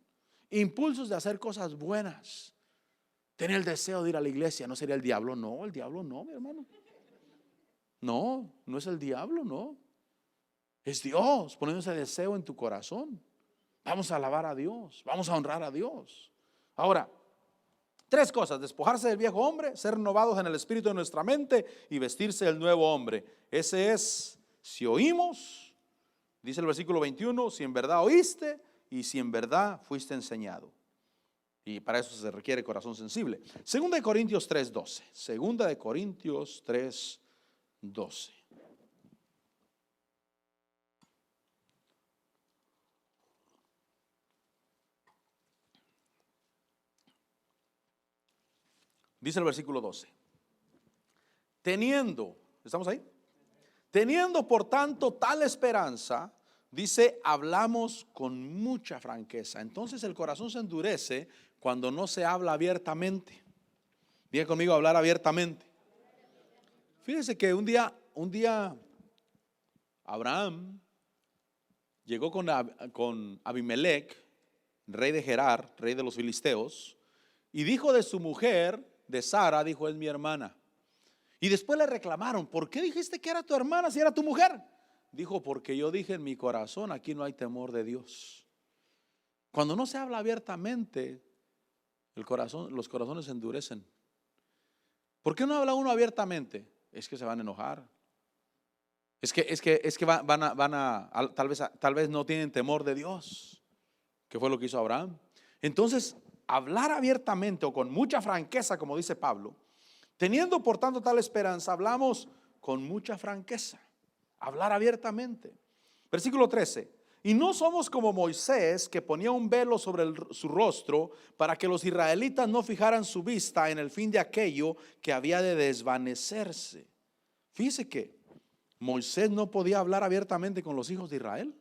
impulsos de hacer cosas buenas. Tener el deseo de ir a la iglesia, ¿no sería el diablo? No, el diablo no, mi hermano. No es el diablo, no. Es Dios poniendo ese deseo en tu corazón. Vamos a alabar a Dios, vamos a honrar a Dios. Ahora, tres cosas: despojarse del viejo hombre, ser renovados en el espíritu de nuestra mente y vestirse del nuevo hombre. Ese es, si oímos, dice el versículo 21, si en verdad oíste y si en verdad fuiste enseñado. Y para eso se requiere corazón sensible. Segunda de Corintios 3:12. Segunda de Corintios 3:12. Dice el versículo 12. Teniendo, ¿estamos ahí? Teniendo por tanto tal esperanza, dice, hablamos con mucha franqueza. Entonces el corazón se endurece cuando no se habla abiertamente. Diga conmigo, hablar abiertamente. Fíjese que un día Abraham llegó con Abimelech, rey de Gerar, rey de los filisteos, y dijo de su mujer, de Sara, dijo, es mi hermana. Y después le reclamaron, ¿por qué dijiste que era tu hermana si era tu mujer? Dijo, porque yo dije en mi corazón, aquí no hay temor de Dios. Cuando no se habla abiertamente, los corazones se endurecen. ¿Por qué no habla uno abiertamente? Es que se van a enojar. Es que tal vez no tienen temor de Dios, que fue lo que hizo Abraham. Entonces, hablar abiertamente o con mucha franqueza, como dice Pablo, teniendo por tanto tal esperanza, hablamos con mucha franqueza, hablar abiertamente. Versículo 13. Y no somos como Moisés, que ponía un velo sobre su rostro para que los israelitas no fijaran su vista en el fin de aquello que había de desvanecerse. Fíjese que Moisés no podía hablar abiertamente con los hijos de Israel.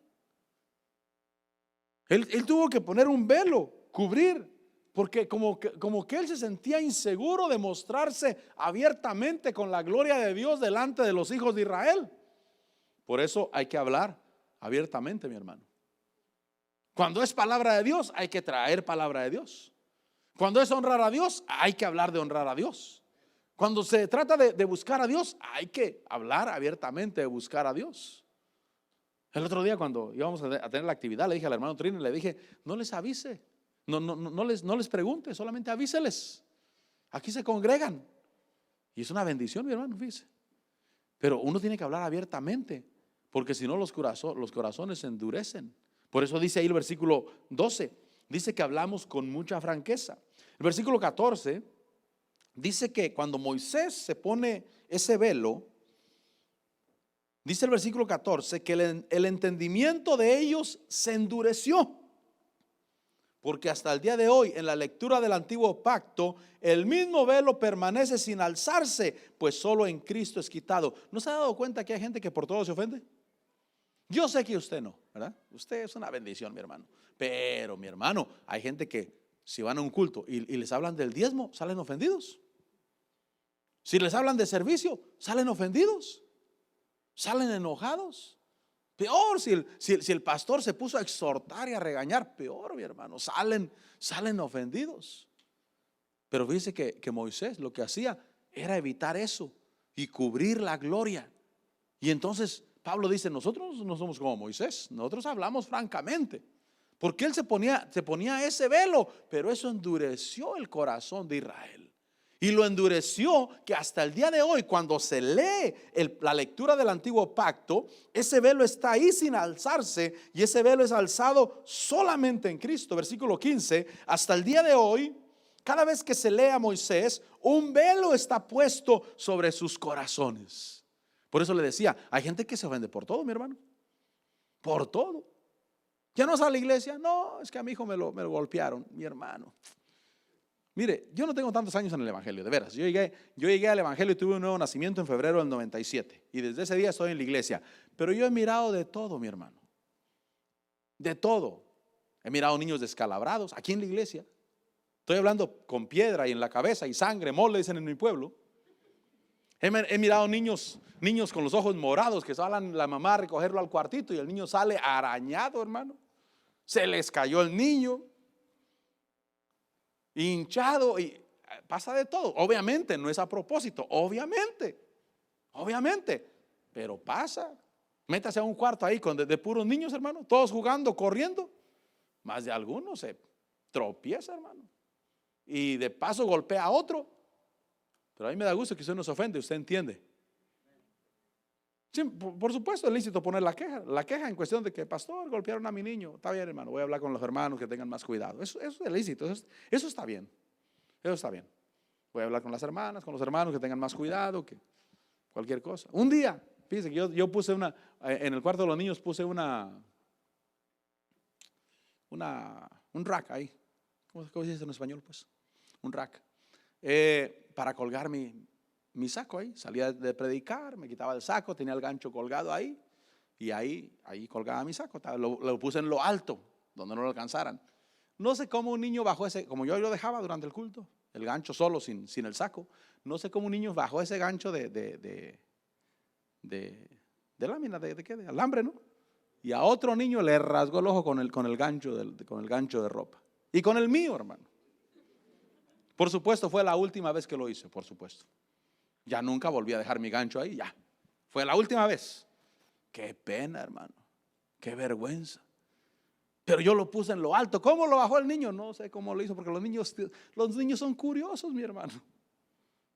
Él tuvo que poner un velo, cubrir, porque como que él se sentía inseguro de mostrarse abiertamente con la gloria de Dios delante de los hijos de Israel. Por eso hay que hablar abiertamente, mi hermano. Cuando es palabra de Dios, hay que traer palabra de Dios. Cuando es honrar a Dios, hay que hablar de honrar a Dios. Cuando se trata de buscar a Dios, hay que hablar abiertamente de buscar a Dios. El otro día cuando íbamos a tener la actividad, le dije al hermano Trino, le dije, no les avise, no les pregunte, solamente avíseles. Aquí se congregan. Y es una bendición, mi hermano, fíjese. Pero uno tiene que hablar abiertamente, porque si no los corazones se endurecen. Por eso dice ahí el versículo 12, dice que hablamos con mucha franqueza. El versículo 14 dice que cuando Moisés se pone ese velo, dice el versículo 14 que el entendimiento de ellos se endureció. Porque hasta el día de hoy, en la lectura del antiguo pacto, el mismo velo permanece sin alzarse, pues solo en Cristo es quitado. ¿No se ha dado cuenta que hay gente que por todo se ofende? Yo sé que usted no, ¿verdad? Usted es una bendición, mi hermano. Pero, mi hermano, hay gente que si van a un culto y les hablan del diezmo, salen ofendidos. Si les hablan de servicio, salen ofendidos. Salen enojados. Peor si el pastor se puso a exhortar y a regañar, peor, mi hermano, salen ofendidos. Pero fíjese que Moisés lo que hacía era evitar eso y cubrir la gloria. Y entonces Pablo dice, nosotros no somos como Moisés, nosotros hablamos francamente. Porque él se ponía ese velo, pero eso endureció el corazón de Israel. Y lo endureció que hasta el día de hoy, cuando se lee la lectura del antiguo pacto, ese velo está ahí sin alzarse, y ese velo es alzado solamente en Cristo. Versículo 15, hasta el día de hoy, cada vez que se lee a Moisés, un velo está puesto sobre sus corazones. Por eso le decía, hay gente que se ofende por todo, mi hermano. Por todo. ¿Ya no sale a la iglesia? No, es que a mi hijo me lo golpearon, mi hermano. Mire, yo no tengo tantos años en el evangelio, de veras. Yo llegué al evangelio y tuve un nuevo nacimiento en febrero del 97. Y desde ese día estoy en la iglesia. Pero yo he mirado de todo, mi hermano. De todo. He mirado niños descalabrados aquí en la iglesia. Estoy hablando con piedra y en la cabeza y sangre, mole, dicen en mi pueblo. He mirado niños con los ojos morados que salen la mamá a recogerlo al cuartito y el niño sale arañado, hermano. Se les cayó el niño, hinchado, y pasa de todo. Obviamente no es a propósito, obviamente, pero pasa. Métase a un cuarto ahí de puros niños, hermano, todos jugando, corriendo. Más de algunos se tropieza, hermano, y de paso golpea a otro. Pero a mí me da gusto que usted no se ofende, usted entiende. Sí, por supuesto es lícito poner la queja en cuestión de que, pastor, golpearon a mi niño. Está bien, hermano, voy a hablar con los hermanos que tengan más cuidado. Eso es lícito, eso está bien, eso está bien. Voy a hablar con las hermanas, con los hermanos que tengan más cuidado que cualquier cosa. Un día, fíjense que yo puse en el cuarto de los niños puse un rack ahí. ¿Cómo se dice en español? Pues un rack. Para colgar mi saco ahí. Salía de predicar, me quitaba el saco, tenía el gancho colgado ahí. Y ahí colgaba mi saco. Lo puse en lo alto, donde no lo alcanzaran. No sé cómo un niño bajó como yo lo dejaba durante el culto, el gancho solo, sin el saco. No sé cómo un niño bajó ese gancho de lámina, ¿de qué? De alambre, ¿no? Y a otro niño le rasgó el ojo con el gancho de ropa. Y con el mío, hermano. Por supuesto, fue la última vez que lo hice, por supuesto. Ya nunca volví a dejar mi gancho ahí, ya. Fue la última vez. Qué pena, hermano. Qué vergüenza. Pero yo lo puse en lo alto. ¿Cómo lo bajó el niño? No sé cómo lo hizo, porque los niños son curiosos, mi hermano.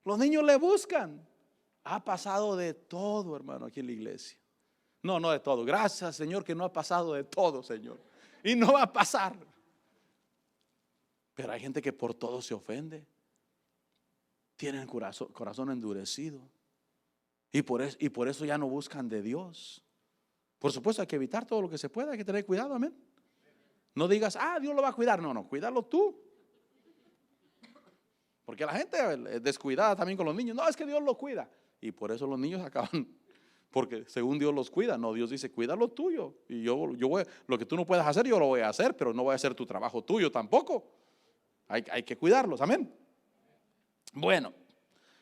Los niños le buscan. Ha pasado de todo, hermano, aquí en la iglesia. No de todo. Gracias, Señor, que no ha pasado de todo, Señor. Y no va a pasar. Pero hay gente que por todo se ofende. Tienen el corazón endurecido. Y por eso ya no buscan de Dios. Por supuesto, hay que evitar todo lo que se pueda. Hay que tener cuidado, amén. No digas, Dios lo va a cuidar. No, cuídalo tú. Porque la gente es descuidada también con los niños. No, es que Dios lo cuida. Y por eso los niños acaban, porque según Dios los cuida. No, Dios dice, cuida lo tuyo. Y yo voy, lo que tú no puedas hacer, yo lo voy a hacer, pero no voy a hacer tu trabajo tuyo tampoco. Hay que cuidarlos, amén. Bueno,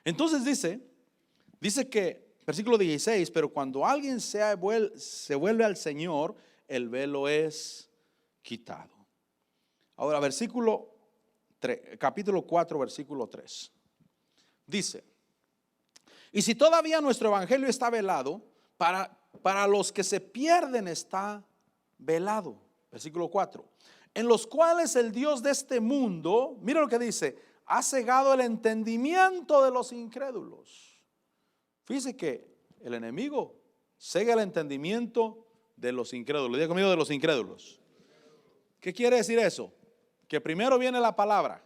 entonces dice que, versículo 16, pero cuando alguien se vuelve al Señor, el velo es quitado. Ahora, capítulo 4, versículo 3. Dice, y si todavía nuestro evangelio está velado, para los que se pierden está velado. Versículo 4. En los cuales el Dios de este mundo, mira lo que dice, ha cegado el entendimiento de los incrédulos. Fíjese que el enemigo cega el entendimiento de los incrédulos. Diga conmigo, de los incrédulos. ¿Qué quiere decir eso? Que primero viene la palabra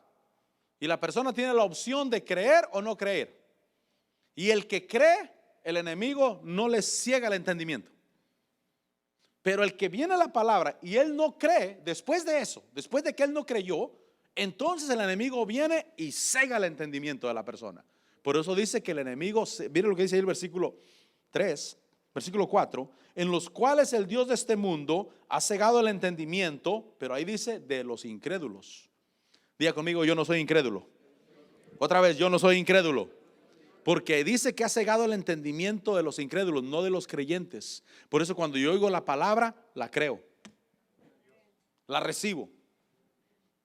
y la persona tiene la opción de creer o no creer. Y el que cree, el enemigo no le ciega el entendimiento. Pero el que viene la palabra y él no cree, después de eso, después de que él no creyó, entonces el enemigo viene y cega el entendimiento de la persona. Por eso dice que el enemigo, mire lo que dice ahí el versículo 3, versículo 4, en los cuales el Dios de este mundo ha cegado el entendimiento, pero ahí dice de los incrédulos. Diga conmigo, yo no soy incrédulo. Otra vez, yo no soy incrédulo. Porque dice que ha cegado el entendimiento de los incrédulos, no de los creyentes. Por eso cuando yo oigo la palabra, la creo. La recibo.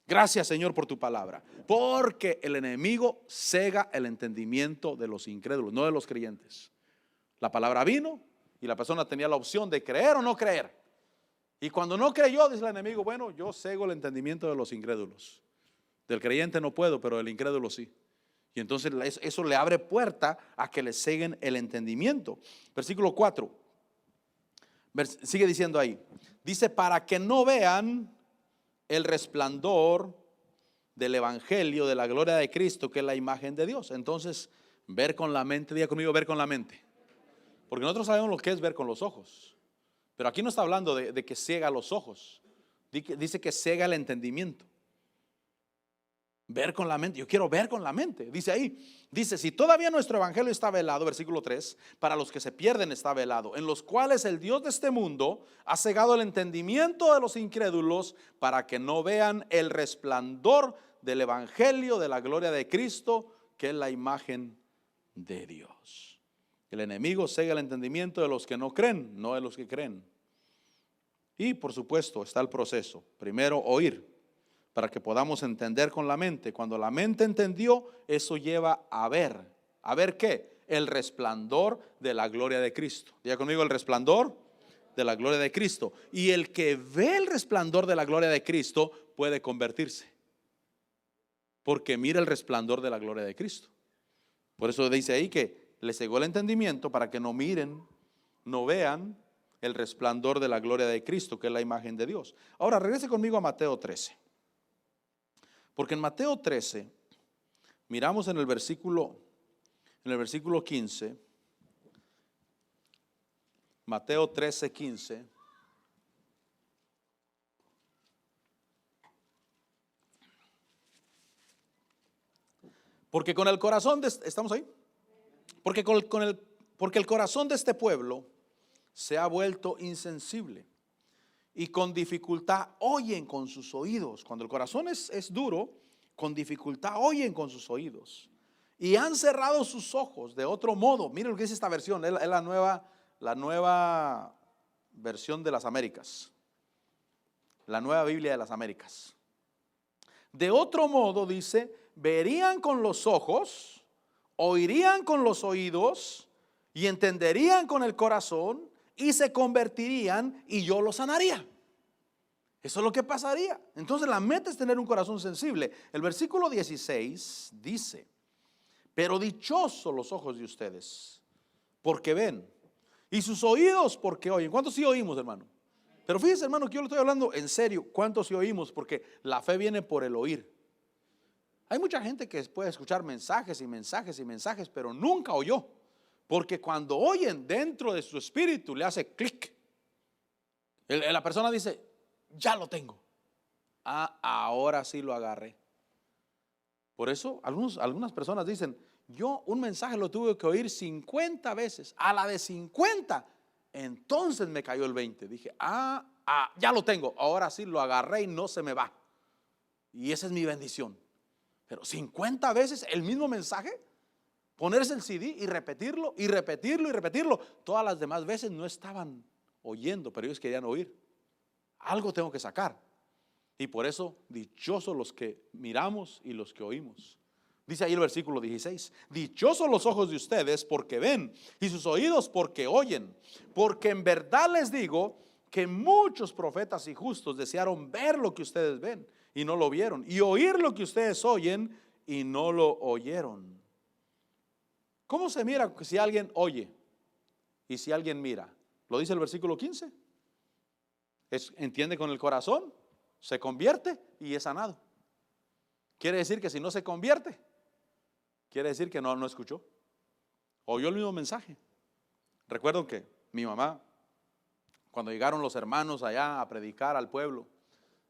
Gracias, Señor, por tu palabra. Porque el enemigo cega el entendimiento de los incrédulos, no de los creyentes. La palabra vino y la persona tenía la opción de creer o no creer. Y cuando no creyó, dice el enemigo, bueno, yo cego el entendimiento de los incrédulos. Del creyente no puedo, pero del incrédulo sí. Y entonces eso le abre puerta a que le ceguen el entendimiento. Versículo 4. Sigue diciendo ahí. Dice, para que no vean el resplandor del evangelio de la gloria de Cristo, que es la imagen de Dios. Entonces, ver con la mente, diga conmigo, ver con la mente. Porque nosotros sabemos lo que es ver con los ojos. Pero aquí no está hablando de que ciega los ojos. Dice que ciega el entendimiento. Ver con la mente, yo quiero ver con la mente. Dice ahí, dice, si todavía nuestro evangelio está velado, versículo 3, para los que se pierden está velado, en los cuales el Dios de este mundo ha cegado el entendimiento de los incrédulos para que no vean el resplandor del evangelio de la gloria de Cristo, que es la imagen de Dios. El enemigo cega el entendimiento de los que no creen, no de los que creen. Y por supuesto está el proceso. Primero oír, para que podamos entender con la mente. Cuando la mente entendió, eso lleva a ver. ¿A ver qué? El resplandor de la gloria de Cristo. Diga conmigo, el resplandor de la gloria de Cristo. Y el que ve el resplandor de la gloria de Cristo puede convertirse. Porque mira el resplandor de la gloria de Cristo. Por eso dice ahí que le cegó el entendimiento para que no miren no vean el resplandor de la gloria de Cristo, que es la imagen de Dios. Ahora regrese conmigo a Mateo 13. Porque en Mateo 13, miramos en el versículo 15, Mateo 13, 15. Porque con el corazón de, ¿estamos ahí? Porque porque el corazón de este pueblo se ha vuelto insensible y con dificultad oyen con sus oídos. Cuando el corazón es duro, con dificultad oyen con sus oídos y han cerrado sus ojos. De otro modo, miren lo que dice esta versión, es la nueva versión de las Américas, la nueva Biblia de las Américas. De otro modo, dice, verían con los ojos, oirían con los oídos y entenderían con el corazón y se convertirían y yo los sanaría. Eso es lo que pasaría. Entonces la meta es tener un corazón sensible. El versículo 16 dice: pero dichosos los ojos de ustedes porque ven y sus oídos porque oyen. ¿Cuántos sí oímos, hermano? Pero fíjese, hermano, que yo le estoy hablando en serio. ¿Cuántos sí oímos? Porque la fe viene por el oír. Hay mucha gente que puede escuchar mensajes y mensajes y mensajes, pero nunca oyó. Porque cuando oyen, dentro de su espíritu le hace clic. La persona dice: ya lo tengo. Ahora sí lo agarré. Por eso algunas personas dicen: yo un mensaje lo tuve que oír 50 veces. A la de 50, entonces me cayó el 20. Dije: ya lo tengo. Ahora sí lo agarré y no se me va. Y esa es mi bendición. Pero 50 veces el mismo mensaje, ponerse el CD y repetirlo y repetirlo y repetirlo. Todas las demás veces no estaban oyendo, pero ellos querían oír. Algo tengo que sacar. Y por eso, dichosos los que miramos y los que oímos. Dice ahí el versículo 16: dichosos los ojos de ustedes porque ven y sus oídos porque oyen. Porque en verdad les digo que muchos profetas y justos desearon ver lo que ustedes ven y no lo vieron, y oír lo que ustedes oyen y no lo oyeron. ¿Cómo se mira si alguien oye y si alguien mira? Lo dice el versículo 15. Entiende con el corazón, se convierte y es sanado. Quiere decir que si no se convierte, quiere decir que no escuchó. Oyó el mismo mensaje. Recuerdo que mi mamá, cuando llegaron los hermanos allá a predicar al pueblo,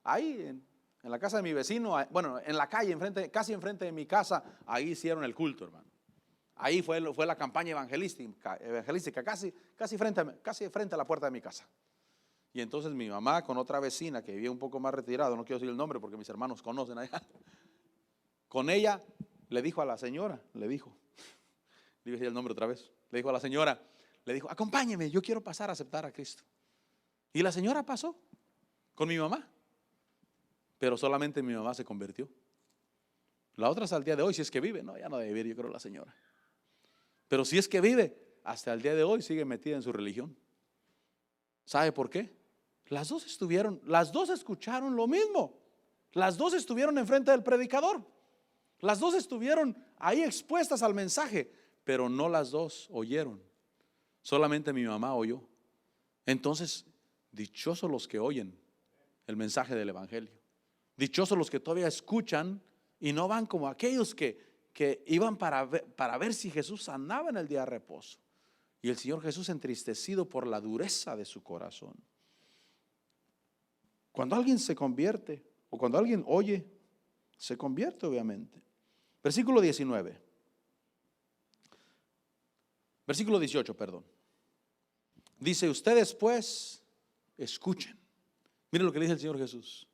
ahí en la casa de mi vecino, bueno, en la calle, casi enfrente de mi casa, ahí hicieron el culto, hermano. Ahí fue la campaña evangelística casi frente a la puerta de mi casa. Y entonces mi mamá con otra vecina que vivía un poco más retirado, no quiero decir el nombre porque mis hermanos conocen allá, con ella le dijo a la señora, le dijo, le iba a decir el nombre otra vez, le dijo a la señora, le dijo: acompáñeme, yo quiero pasar a aceptar a Cristo. Y la señora pasó con mi mamá, pero solamente mi mamá se convirtió. La otra hasta el día de hoy, si es que vive, no, ya no debe vivir, yo creo, la señora. Pero si es que vive, hasta el día de hoy sigue metida en su religión. ¿Sabe por qué? Las dos escucharon lo mismo. Las dos estuvieron enfrente del predicador. Las dos estuvieron ahí expuestas al mensaje, pero no las dos oyeron. Solamente mi mamá oyó. Entonces, dichosos los que oyen el mensaje del evangelio. Dichosos los que todavía escuchan y no van como aquellos que iban para ver si Jesús sanaba en el día de reposo. Y el Señor Jesús entristecido por la dureza de su corazón. Cuando alguien se convierte, o cuando alguien oye, se convierte obviamente. Versículo 19. Versículo 18, perdón. Dice: ustedes pues escuchen. Miren lo que dice el Señor Jesús.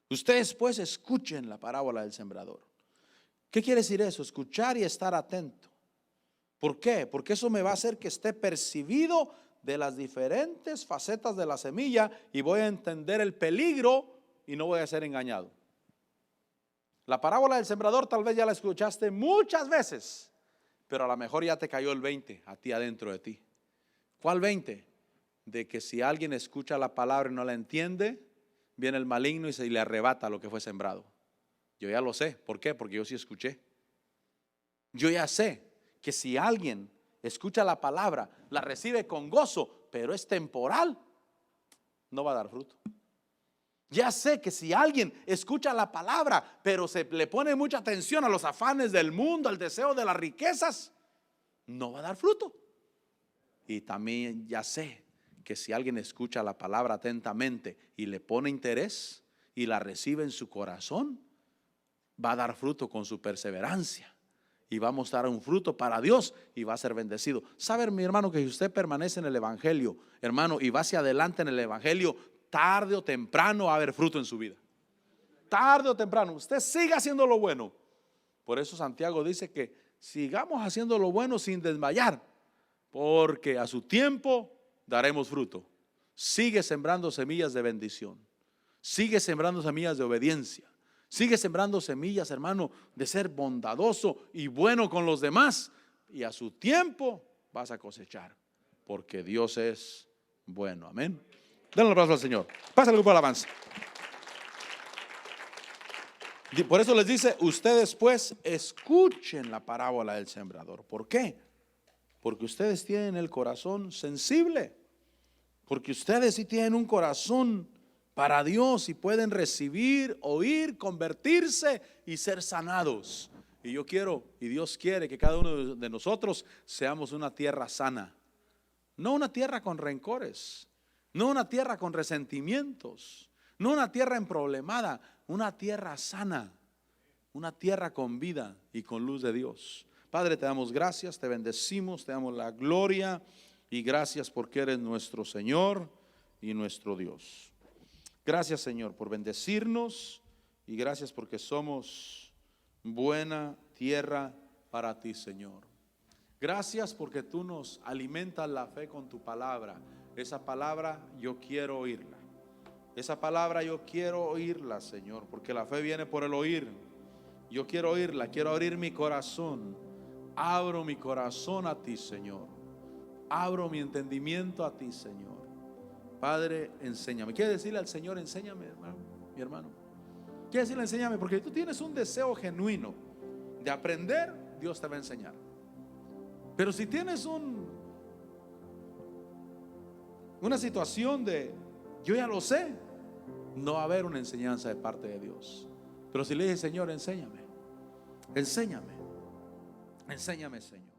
Ustedes pues escuchen la parábola del sembrador. ¿Qué quiere decir eso? Escuchar y estar atento. ¿Por qué? Porque eso me va a hacer que esté percibido de las diferentes facetas de la semilla y voy a entender el peligro y no voy a ser engañado. La parábola del sembrador tal vez ya la escuchaste muchas veces, pero a lo mejor ya te cayó el 20 a ti adentro de ti. ¿Cuál 20? De que si alguien escucha la palabra y no la entiende, viene el maligno y se le arrebata lo que fue sembrado. Yo ya lo sé. ¿Por qué? Porque yo sí escuché. Yo ya sé que si alguien escucha la palabra, la recibe con gozo, pero es temporal, no va a dar fruto. Ya sé que si alguien escucha la palabra, pero se le pone mucha atención a los afanes del mundo, al deseo de las riquezas, no va a dar fruto. Y también ya sé que si alguien escucha la palabra atentamente y le pone interés y la recibe en su corazón, va a dar fruto con su perseverancia. Y va a mostrar un fruto para Dios y va a ser bendecido. ¿Sabe, mi hermano, que si usted permanece en el evangelio, hermano, y va hacia adelante en el evangelio, tarde o temprano va a haber fruto en su vida? Tarde o temprano, usted siga haciendo lo bueno. Por eso Santiago dice que sigamos haciendo lo bueno sin desmayar, porque a su tiempo daremos fruto. Sigue sembrando semillas de bendición. Sigue sembrando semillas de obediencia. Sigue sembrando semillas, hermano, de ser bondadoso y bueno con los demás. Y a su tiempo vas a cosechar, porque Dios es bueno. Amén. Denle un aplauso al Señor. Pasa el grupo de alabanza. Por eso les dice, ustedes pues escuchen la parábola del sembrador. ¿Por qué? Porque ustedes tienen el corazón sensible. Porque ustedes sí tienen un corazón para Dios y pueden recibir, oír, convertirse y ser sanados. Y yo quiero, y Dios quiere que cada uno de nosotros seamos una tierra sana. No una tierra con rencores, no una tierra con resentimientos, no una tierra emproblemada, una tierra sana, una tierra con vida y con luz de Dios. Padre, te damos gracias, te bendecimos, te damos la gloria y gracias porque eres nuestro Señor y nuestro Dios. Gracias, Señor, por bendecirnos y gracias porque somos buena tierra para ti, Señor. Gracias porque tú nos alimentas la fe con tu palabra. Esa palabra yo quiero oírla. Esa palabra yo quiero oírla, Señor, porque la fe viene por el oír. Yo quiero oírla, quiero abrir mi corazón. Abro mi corazón a ti, Señor. Abro mi entendimiento a ti, Señor. Padre, enséñame. ¿Quiere decirle al Señor, enséñame, hermano, mi hermano? Quiere decirle, enséñame, porque tú tienes un deseo genuino de aprender, Dios te va a enseñar. Pero si tienes una situación de yo ya lo sé, no va a haber una enseñanza de parte de Dios. Pero si le dices, Señor, enséñame, enséñame, enséñame, Señor.